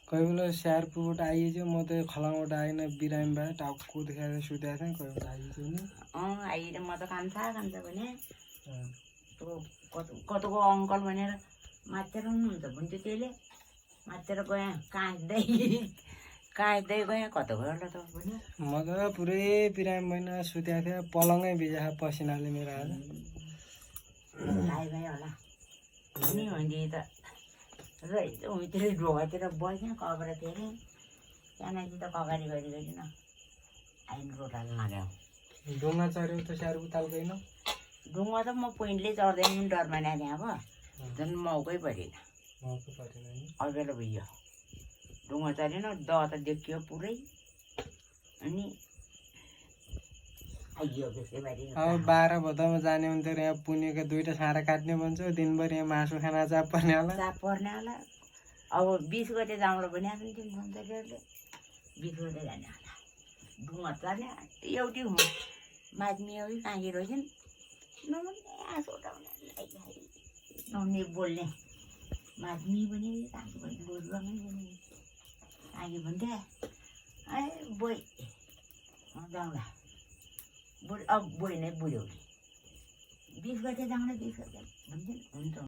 कोही बेला स्याहारपुरबाट आइएछ म त खलाङबाट आएन बिरामीबाट टाउको देखाएर सुतेको थिएँ कोही बेला आइएछ नि आइएर म त खान्छ भने कतको अङ्कल भनेर मातेर हुनुहुन्छ भन्थ्यो त्यसले मातेर गएँ काँच्दै गएँ कता गयो होला त भन्यो म त पुरै बिरामी महिना सुतेको थिएँ पलङै भिजा पसिनाले मेरो आज आइगयो होला नि भने त उहीँतिर ढोकातिर बस्ने कपडा फेरि त्यहाँदेखि त कगाडी गरिकन आइन रोटाल लगायो ढुङ्गा चढ्यो त स्याहार उताल्दैन ढुङ्गा त म पोइन्टले चढ्दैन पनि डर माने थिएँ अब झन् मौकै परेन अबेर भइयो ढुङ्गा चढेन द त देखियो पुरै अनि आइयो त्यसैबारी अब 12 भदौमा जाने हुन्थ्यो यहाँ पुनेको 2टा साँडा काट्ने भन्छ दिनभरि यहाँ मासु खाना चाप पर्ने होला अब 20 गते जाउँला भनिहाल्छ नि तिमी सन्चरीहरूले 20 गते जाने होला ढुङ्गा चढ्ने एउटै हुँ माझ्मी एउटै काँकी रहेछन् नहुने बोल्ने माझ्मी पनि काँकी पनि बोलुवा पनि काँकी भन्थे ए बोइ जाउँला अब बोइ नै बुढ्यौली 20 गते जाउँला 20 गते भन्थ्यो हुन्छ